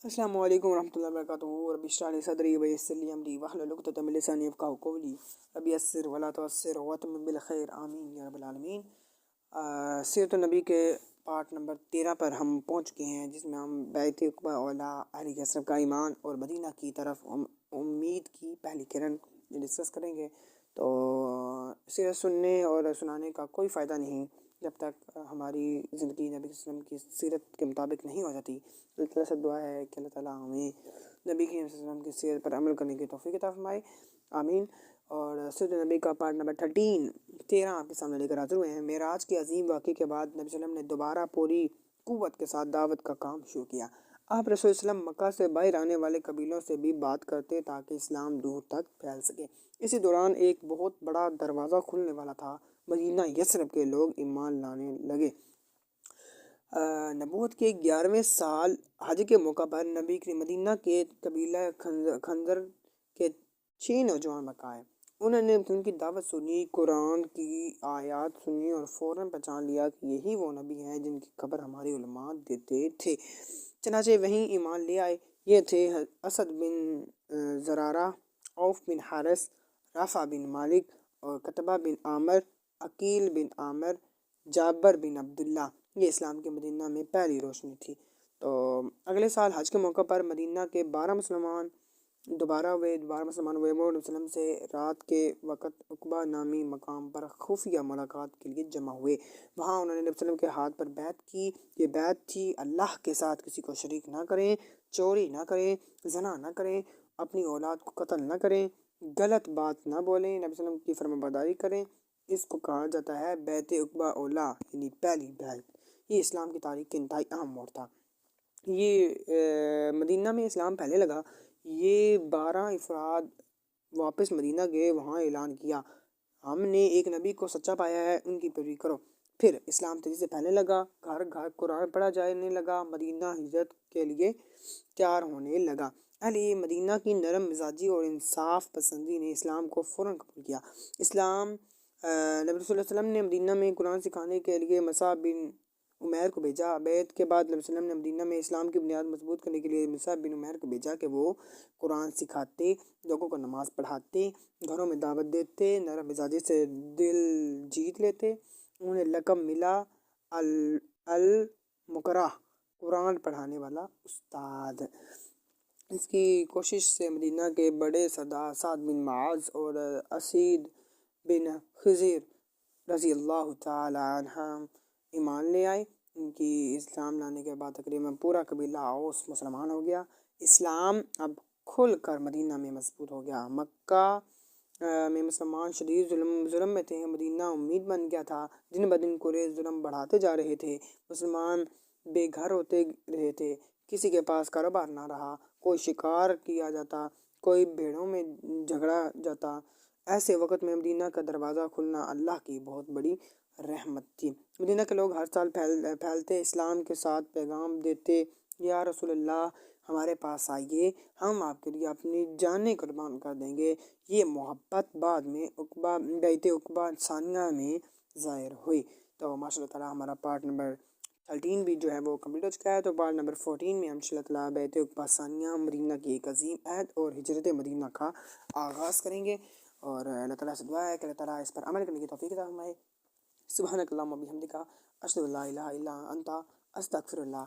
السلام علیکم ورحمۃ اللہ وبرکاتہ. رب اشرح لي صدری ويسر لي امری واحلل عقدۃ من لسانی یفقهوا قولی. رب یسر ولا تعسر واتمم بالخیر آمین یا رب العالمین. سیرت النبی کے پارٹ نمبر 13 پر ہم پہنچ چکے ہیں، جس میں ہم بیت عقبہ اولا اہل یثرب کا ایمان اور مدینہ کی طرف امید کی پہلی کرن ڈسکس کریں گے. تو سیرت سننے اور سنانے کا کوئی فائدہ نہیں جب تک ہماری زندگی نبی صلی اللہ علیہ وسلم کی سیرت کے مطابق نہیں ہو جاتی. اللہ تعالیٰ سے دعا ہے کہ اللہ تعالیٰ ہمیں نبی صلی اللہ علیہ وسلم کی سیرت پر عمل کرنے کی توفیق عطا فرمائے، آمین. اور سیرت نبی کا پارٹ نمبر 13 آپ کے سامنے لے کر حاضر ہوئے ہیں. معراج کے عظیم واقعے کے بعد نبی صلی اللہ علیہ وسلم نے دوبارہ پوری قوت کے ساتھ دعوت کا کام شروع کیا. آپ رسول وسلم مکہ سے باہر آنے والے قبیلوں سے بھی بات کرتے تاکہ اسلام دور تک پھیل سکے. اسی دوران ایک بہت بڑا دروازہ کھلنے والا تھا. مدینہ یثرب کے لوگ ایمان لانے لگے. نبوت کے 11ویں سال حج کے موقع پر نبی کے مدینہ کے قبیلہ خنزر کے 6 نوجوان مکہ آئے. انہوں نے ان کی دعوت سنی، قرآن کی آیات سنی اور فوراً پہچان لیا کہ یہی وہ نبی ہیں جن کی خبر ہماری علماء دیتے تھے. چنانچہ وہیں ایمان لے آئے. یہ تھے اسد بن زرارہ، عوف بن حارث، رافع بن مالک اور قتبہ بن عامر، عقیل بن عامر، جابر بن عبداللہ. یہ اسلام کے مدینہ میں پہلی روشنی تھی. تو اگلے سال حج کے موقع پر مدینہ کے 12 مسلمان دوبارہ ہوئے. وہ وسلم سے رات کے وقت عقبہ نامی مقام پر خفیہ ملاقات کے لیے جمع ہوئے. وہاں انہوں نے نبی صلی اللہ علیہ وسلم کے ہاتھ پر بیعت کی. یہ بیعت تھی: اللہ کے ساتھ کسی کو شریک نہ کریں، چوری نہ کریں، زنا نہ کریں، اپنی اولاد کو قتل نہ کریں، غلط بات نہ بولیں، نبی صلی اللہ علیہ وسلم کی فرمانبرداری کریں. اس کو کہا جاتا ہے بیت عقبہ اولا، یعنی پہلی بیعت. یہ اسلام کی تاریخ کا انتہائی اہم موڑ تھا. یہ مدینہ میں اسلام پہلے لگا. یہ 12 افراد واپس مدینہ گئے. وہاں اعلان کیا: ہم نے ایک نبی کو سچا پایا ہے، ان کی پیروی کرو. پھر اسلام تیزی سے پھیلنے لگا. گھر گھر قرآن پڑھا جانے لگا. مدینہ ہجرت کے لیے تیار ہونے لگا. اہل مدینہ کی نرم مزاجی اور انصاف پسندی نے اسلام کو فوراً قبول کیا. نبی صلی اللہ علیہ وسلم نے مدینہ میں قرآن سکھانے کے لیے مصعب بن عمیر کو بھیجا. بیعت کے بعد نبی صلی اللہ علیہ وسلم نے مدینہ میں اسلام کی بنیاد مضبوط کرنے کے لیے مصعب بن عمیر کو بھیجا کہ وہ قرآن سکھاتے، لوگوں کو نماز پڑھاتے، گھروں میں دعوت دیتے، نرم مزاجی سے دل جیت لیتے. انہیں لقب ملا المقرہ، قرآن پڑھانے والا استاد. اس کی کوشش سے مدینہ کے بڑے سردار سعد بن معاذ اور اسید بن خضر رضی اللہ تعالی عنہم ایمان لے آئے. ان کی اسلام لانے کے بعد تقریباً پورا قبیلہ اوس مسلمان ہو گیا. اسلام اب کھل کر مدینہ میں مضبوط ہو گیا. مکہ میں مسلمان شدید ظلم میں تھے. مدینہ امید بن گیا تھا. دن بدن قریش ظلم بڑھاتے جا رہے تھے. مسلمان بے گھر ہوتے رہے تھے. کسی کے پاس کاروبار نہ رہا. کوئی شکار کیا جاتا، کوئی بھیڑوں میں جھگڑا جاتا. ایسے وقت میں مدینہ کا دروازہ کھلنا اللہ کی بہت بڑی رحمت تھی. مدینہ کے لوگ ہر سال پھیلتے اسلام کے ساتھ پیغام دیتے: یا رسول اللہ، ہمارے پاس آئیے، ہم آپ کے لیے اپنی جانیں قربان کر دیں گے. یہ محبت بعد میں بیت عقبہ ثانیہ میں ظاہر ہوئی. تو ماشاء اللہ تعالیٰ ہمارا پارٹ نمبر 13 بھی جو ہے وہ کمپلیٹ ہو چکا ہے. تو پارٹ نمبر 14 میں ہم ان شاء اللہ تعالیٰ بیت عقبہ ثانیہ، مدینہ کی ایک عظیم عہد اور ہجرت مدینہ کا آغاز کریں گے. اور اللہ تعالیٰ سے دعا ہے کہ اللہ تعالیٰ اس پر عمل کرنے کی توفیق عطا فرمائے. سبحانک اللہم و بحمدک، اشہد ان لا الہ الا انت، استغفر اللہ.